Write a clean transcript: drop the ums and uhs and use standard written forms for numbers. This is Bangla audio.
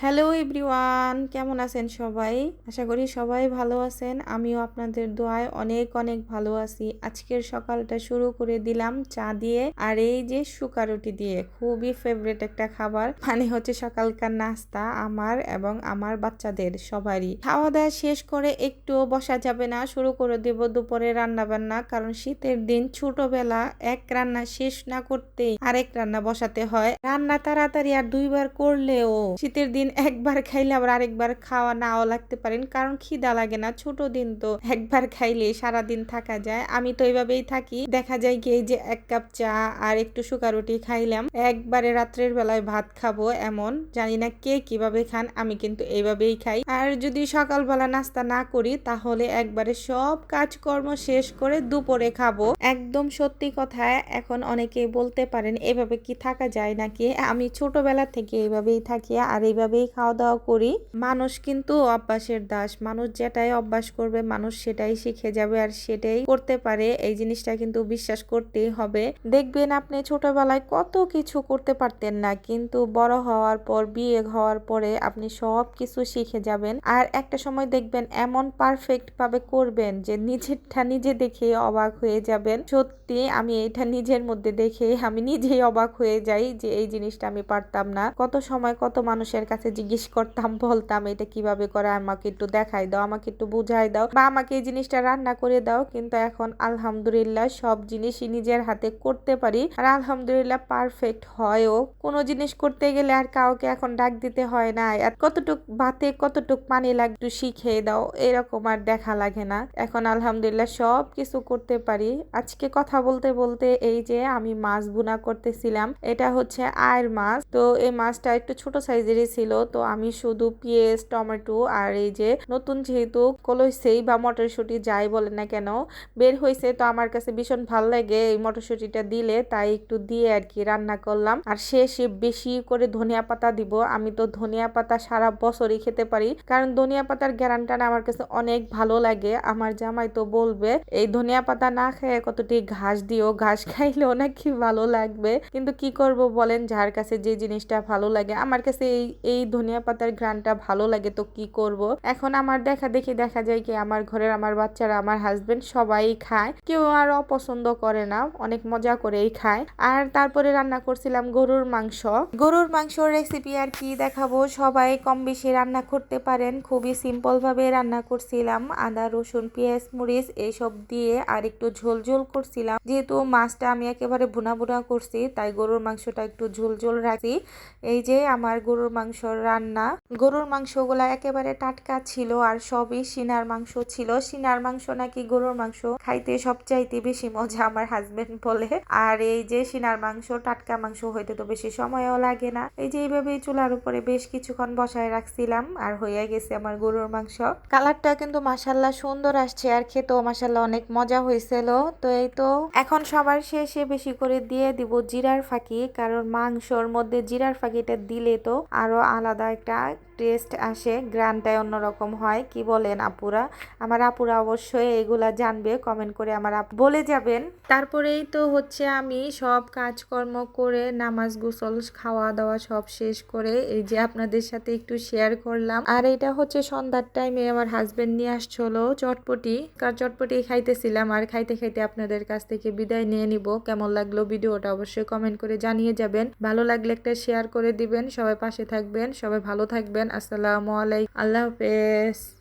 হ্যালো এভরিওয়ান, কেমন আছেন সবাই? আশা করি সবাই ভালো আছেন। আমিও আপনাদের দোয়ায় অনেক অনেক ভালো আছি। আজকের সকালটা শুরু করে দিলাম চা দিয়ে আর এই যে শুকা রুটি দিয়ে। খুবই ফেভারিট একটা খাবার, মানে হচ্ছে সকালকার নাস্তা আমার এবং আমার বাচ্চাদের সবারই। খাওয়া দাওয়া শেষ করে একটুও বসা যাবে না, শুরু করে দেব দুপুরে রান্না বান্না। কারণ শীতের দিন ছোটবেলা এক রান্না শেষ না করতেই আরেক রান্না বসাতে হয়। রান্না তাড়াতাড়ি আর দুইবার করলেও শীতের দিন একবার খাইলে আবার আরেকবার খাওয়া নাও লাগতে পারেন, কারণ খিদা লাগে না। ছোট দিন তো একবার খাইলে সারাদিন থাকা যায়। আমি তো এইভাবেই থাকি। দেখা যায় কি এই যে এক কাপ চা আর একটু শুকা রুটি খাইলাম, একবারে রাত্রের বেলায় ভাত খাবো এমন। জানি না কে কিভাবে খান, আমি কিন্তু এইভাবেই খাই। আর যদি সকালবেলা নাস্তা না করি তাহলে একবারে সব কাজকর্ম শেষ করে দুপুরে খাবো। একদম সত্যি কথা। এখন অনেকে বলতে পারেন এভাবে কি থাকা যায় নাকি? আমি ছোটবেলা থেকে এইভাবেই থাকি আর এইভাবেই খাওয়া দাওয়া করি। মানুষ কিন্তু অভ্যাসের দাস। মানুষ যেটাই অভ্যাস করবে মানুষ সেটাই শিখে যাবে আর সেটাই করতে পারে। এই জিনিসটা কিন্তু বিশ্বাস করতেই হবে। দেখবেন আপনি ছোটবেলায় কত কিছু করতে পারতেন না, কিন্তু বড় হওয়ার পর, বিয়ে হওয়ার পরে আপনি সব কিছু শিখে যাবেন। আর একটা সময় দেখবেন এমন পারফেক্ট ভাবে করবেন যে নিজেরটা নিজে দেখে অবাক হয়ে যাবেন। সত্যি আমি এটা নিজের মধ্যে দেখে আমি নিজেই অবাক হয়ে যাই যে এই জিনিসটা আমি পারতাম না। কত সময় কত মানুষের কাছে জিজ্ঞেস করতাম, বলতাম এটা কিভাবে করে, আমাকে একটু দেখাই দাও, আমাকে একটু বুঝাই দাও, বা আমাকে এই জিনিসটা রান্না করে দাও। কিন্তু এখন আলহামদুলিল্লাহ সব জিনিসই নিজের হাতে করতে পারি আর আলহামদুলিল্লাহ পারফেক্ট হয়ও। কোনো জিনিস করতে গেলে আর কাউকে এখন ডাক দিতে হয় না, আর কতটুক ভাতে কতটুক পানি লাগে একটু শিখে দাও এরকম আর দেখা লাগে না। এখন আলহামদুলিল্লাহ সব কিছু করতে পারি। আজকে কথা বলতে বলতে এই যে আমি মাছ ভুনা করতেছিলাম, এটা হচ্ছে আয়ের মাছ। তো এই মাছটা একটু ছোট সাইজেরই ছিল, তো আমি শুধু পেঁয়াজ, টমেটো আর এই যে নতুন যেহেতু কলইছেই বা মটরশুঁটি যাই বলেন না কেন বের হয়েছে, তো আমার কাছে ভীষণ ভালো লাগে এই মটরশুঁটিটা দিলে, তাই একটু দিয়ে আর কি রান্না করলাম। আর শেষে বেশি করে ধনিয়া পাতা দিব। আমি তো ধনিয়া পাতা সারা বছরই খেতে পারি, কারণ ধনিয়া পাতার গ্রানটা না আমার কাছে অনেক ভালো লাগে। আমার জামাই তো বলবে এই ধনিয়া পাতা না খেয়ে কতটি ঘাস দিও, ঘাস খাইলেও নাকি ভালো লাগবে। কিন্তু কি করব বলেন, যার কাছে যে জিনিসটা ভালো লাগে। আমার কাছে এই ধনিয়া পাতার ঘ্রাণটা ভালো লাগে, তো কি করব। এখন আমার দেখা যায় কি আমার ঘরের আমার বাচ্চারা, আমার হাজবেন্ড সবাই খায়, কেউ আর অপছন্দ করে না, অনেক মজা করেই খায়। আর তারপরে রান্না করছিলাম গরুর মাংস। গরুর মাংসর রেসিপি আর কি দেখাবো, সবাই কম বেশি রান্না করতে পারেন। খুবই সিম্পল ভাবে রান্না করছিলাম, আদা রসুন পেঁয়াজ মরিচ এইসব দিয়ে, আর একটু ঝোল ঝোল করছিলাম। যেহেতু মাছটা আমি একেবারে ভুনা ভুনা করছি, তাই গরুর মাংসটা একটু ঝোল ঝোল রাখি। এই যে আমার গরুর মাংস রান্না। গরুর মাংসগুলা একেবারে টাটকা ছিল আর সবই সিনার মাংস ছিল। সিনার মাংস নাকি গরুর মাংস খাইতে সবচাইতে বেশি মজা, আমার হাজবেন্ড বলে। আর এই যে সিনার মাংস টাটকা মাংস হইতে তো বেশি সময়ও লাগে না। এই যে এইভাবেই চুলার উপরে বেশ কিছুক্ষণ বসায় রাখছিলাম আর হয়ে গেছে আমার গরুর মাংস। কালারটা কিন্তু মাশাল্লাহ সুন্দর আসছে আর খেতেও মাশাল্লাহ অনেক মজা হয়েছিল। তো এই তো এখন সবার শেষে বেশি করে দিয়ে দিব জিরার ফাঁকি, কারণ মাংসর মধ্যে জিরার ফাঁকিটা দিলে তো আরো আলাদা একটা টেস্ট আসে, গ্রানটাই অন্যরকম হয়। কি বলেন আপুরা? আমার আপুরা অবশ্যই এগুলা জানবে, কমেন্ট করে আমার বলে যাবেন। তারপরেই তো হচ্ছে আমি সব কাজকর্ম করে নামাজ গোসল খাওয়া দাওয়া সব শেষ করে এই যে আপনাদের সাথে একটু শেয়ার করলাম। আর এটা হচ্ছে সন্ধ্যার টাইমে আমার হাজবেন্ড নিয়ে আসছিল চটপটি, চটপটি খাইতেছিলাম আর খাইতে খাইতে আপনাদের কাছ থেকে বিদায় নিয়ে নিব। কেমন লাগলো ভিডিওটা অবশ্যই কমেন্ট করে জানিয়ে যাবেন। ভালো লাগলে একটা শেয়ার করে দিবেন। সবাই পাশে থাকবেন, সবাই ভালো থাকবেন। আসসালামু আলাইকুম, আল্লাহ হাফেজ।